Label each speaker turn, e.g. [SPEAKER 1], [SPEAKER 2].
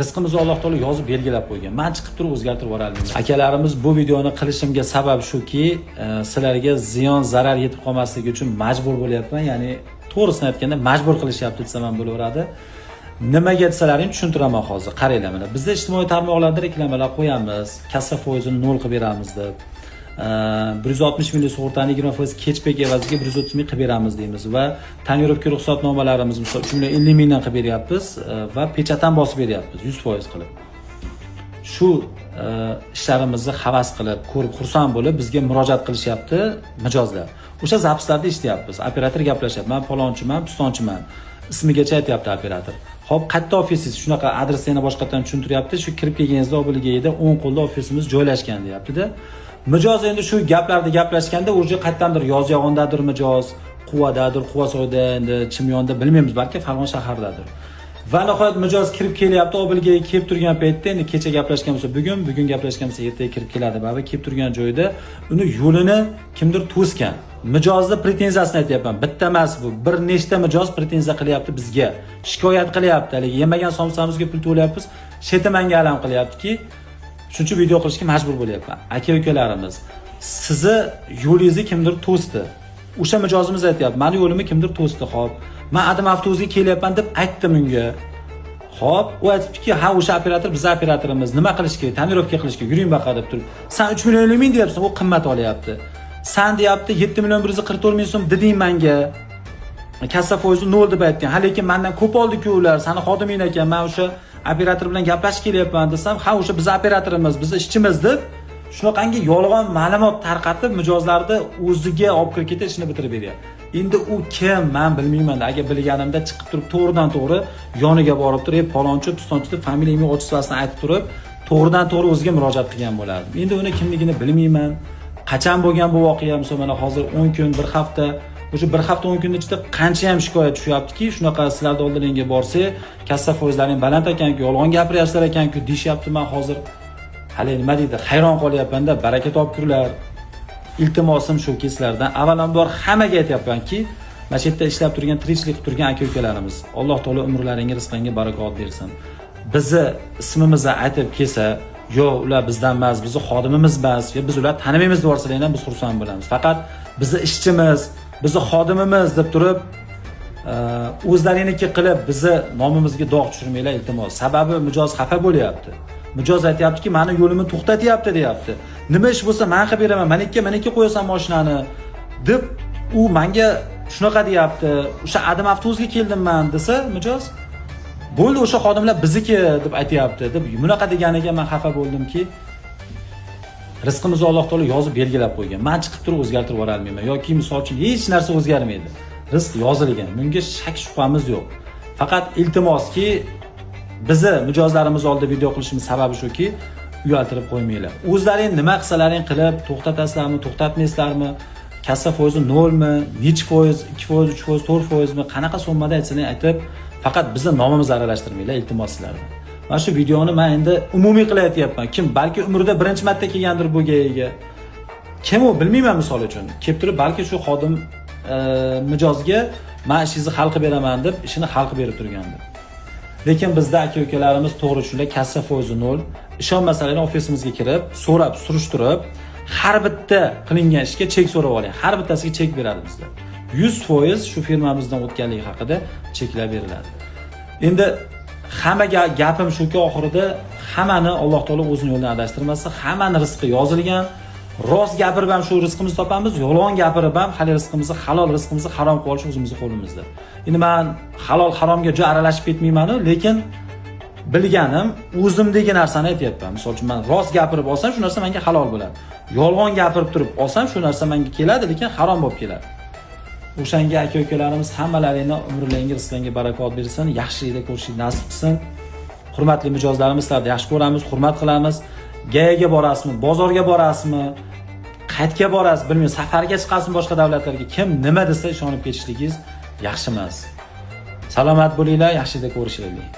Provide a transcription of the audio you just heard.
[SPEAKER 1] Rizqimizni Alloh taolo yozib belgilab qo'ygan. Men chiqib turib o'zgartirib yuborolmayman. Akalarimiz bu videoni qilishimga sabab shuki, sizlarga ziyon, zarar yetib qolmasligi uchun majbur bo'lyapman. Ya'ni to'g'risini aytganda majbur qilishyapti desam ham bo'laveradi. Nimaga desalaring tushuntiraman hozir. Qaranglar mana. Bizda ijtimoiy tarmoqlarda reklamalar qo'yamiz. Kassa foizini 0 qilib beramiz deb. 160 ming sug'urtani 20% kechbek evaziga 130 ming qilib beramiz deymiz va tonirovka ruxsatnomalarimiz misol 350 mingdan qilib beryapmiz va pechatdan bosib beryapmiz 100% qilib. Shu ishlarimizni havas qilib, ko'rib xursand bo'lib bizga murojaat qilishyapti mijozlar. O'sha zapislarda ishlayapmiz. Operator gaplashyapti. Men palonchiman, pistonchiman. Ismigacha aytyapti operator. Xo'p, qayerda ofisingiz? Shunaqa adresni yana boshqatdan tushuntiryapti. Shu kirib kelganingizda obilgayda 10 qo'lda ofisimiz joylashgan deyapti-da. Mijoz endi shu gaplarni gaplashganda o'zi qayerdandir Yozyog'ondadir mijoz, Quvadadir, Quvasoyda, endi Chimyonda bilmaymiz, balki Farg'ona shahardadir. Va nihoyat mijoz kirib kelyapti, obilgaga kelib turgan paytda endi kecha gaplashgan bo'lsa bugun gaplashgan bo'lsa ertaga kirib keladi. Va kelib turgan joyda uni yo'lini kimdir to'sgan. Mijozni pretenziyasini aytyapman. Bitta emas bu, bir nechta mijoz pretenziya qilyapti bizga. Shikoyat qilyapti. Haligi yemagan somsamizga pul to'layapmiz. Shetimanga alam qilyaptiki, shuncha video qilishga majbur bo'lyapman. Aka-ukalarimiz, sizni yo'lingizni kimdir to'sdi. O'sha mijozimiz aytayapti, "Meni yo'limni kimdir to'sdi, xo'p. Men Adam avtobusga kelyapman" deb aytdim unga. Xo'p, u aytibdiki, "Ha, o'sha operator bizning operatorimiz. Nima qilish kerak? Tonirovka qilish kerak. Yuring baqa" deb turib. "Sen 3 million ming deyapsan, u qimmat olyapti. Sen deyapti 7 million 144 ming so'm deding menga. Kassa foizi 0 deb aytgan. Ha, lekin mendan ko'p oldi-ku ular. Seni xodiming ekan. Men o'sha operator bilan gaplashib kelyapman" desam, "Ha, o'sha bizning operatorimiz, bizning ishchimiz" deb shunaqangi yolg'on ma'lumot tarqatib mijozlarni o'ziga olib kirib ketib ishini bitirib beryapti. Endi u kim? Men bilmayman. Agar bilganimda chiqib turib to'g'ridan to'g'ri yoniga borib turib, palonchi, pistonchi deb familiyamni, otchasini aytib turib, to'g'ridan to'g'ri o'ziga murojaat qilgan bo'lardim. Endi uni kimligini bilmayman. Qachon bo'lgan bu voqea? Misol mana hozir 10 kun, 1 hafta, o'sha 1 hafta 10 kunning ichida qancha ham shikoyat tushyaptiki, shunaqa sizlarning oldingizga borsa, kassa foizlaring baland ekan-ku, yolg'on gapiryapsizlar ekan-ku deyapti. Men hozir hali nima deydi, hayron qolyapman-da, baraka topkurlar. Iltimosim shuki sizlardan avvalambor hammaga aytyapmanki, mana shu yerda ishlab turgan, tirikchilik qilib turgan aka-ukalarimiz, Alloh taolo umrlaringga, rizqingga barakot bersin. Bizni ismimizni aytib kelsa, "Yo, ular bizdan emas, bizni xodimimiz emas, yo biz ular tanimaymiz" deb yorsalar ham biz xursand bo'lamiz. Faqat bizni ishchimiz, bizni xodimimiz deb turib, o'zlariniki qilib bizni nomimizga dog' tushirmanglar iltimos. Sababi mijoz xafa bo'lyapti. Mijoz aytayaptiki, "Meni yo'limni to'xtatyapti" deyapti. "Nima ish bo'lsa men qilib beraman, meniki qo'yasan mashinani" deb u menga shunaqa deyapti. "O'sha Adam avtobusga keldim men" desa mijoz, "Bo'ldi, o'sha xodimlar bizniki" deb aytayapti deb bunaqa deganiga men xafa bo'ldimki, rizqimizni Alloh taolo yozib belgilab qo'ygan. Men chiqib turib o'zgartirib yuborolmayman yoki misol uchun hech narsa o'zgarmaydi. Rizq yozilgan. Bunga shak shubhamiz yo'q. Faqat iltimoski bizni mijozlarimiz oldida video qilishimiz sababi shuki, uyaltirib qo'ymanglar. O'zlaring nima qilsalaring qilib to'xtatasizlarmi, to'xtatmaysizlarmi? Kassa foizi 0 mi, necha foiz, 2%, 3%, 4%mi, qanaqa so'mmada aytsangiz aytib, faqat bizni nomimizni aralashtirmanglar iltimos sizlardan. Mana shu videoni men endi umumiy qilib aytyapman. Kim balki umrida birinchi marta kelgandir bu gayiga. Kim u bilmayman misol uchun. Kelib turib balki shu xodim mijozga "Men ishingizni hal qilib beraman" deb ishini hal qilib berib turgandir. Lekin bizda aka-ukalarimiz to'g'ri shunday kassa foizi 0. Ishonmasalaring ofisimizga kirib, so'rab, surishtirib, har bitta qilingan ishga chek so'rab oling. Har bittasiga chek beradi bizda. 100% shu firmamizdan o'tganligi haqida cheklar beriladi. Endi hamma gapim shuki, oxirida hammani Alloh taolo o'zining yo'lidan adashtirmasa, hammani rizqi yozilgan. Rost gapirib ham shu rizqimizni topamiz, yolg'on gapirib ham hali rizqimizni, halol rizqimizni harom qilib olish o'zimizning qo'limizda. Endi men halol haromga juda aralashib ketmayman-ku, lekin bilganim o'zimdagi narsani aytyapman. Misol uchun men rost gapirib olsam, shu narsa menga halol bo'ladi. Yolg'on gapirib turib olsam, shu narsa menga keladi, lekin harom bo'lib keladi. O'shanga aka-ukalarimiz hammalaringni umrlaringga, rizqingga barakot bersin, yaxshilikda ko'rishni nasib qilsin. Hurmatli mijozlarimiz, sizlarni yaxshi ko'ramiz, hurmat qilamiz. Gayaga borasizmi, bozorga borasizmi, qayerga borasiz, bilmayman, safarga chiqasizmi boshqa davlatlarga, kim nima desa ishonib ketishligingiz yaxshi emas. Salomat bo'linglar, yaxshilikda ko'rishaylik.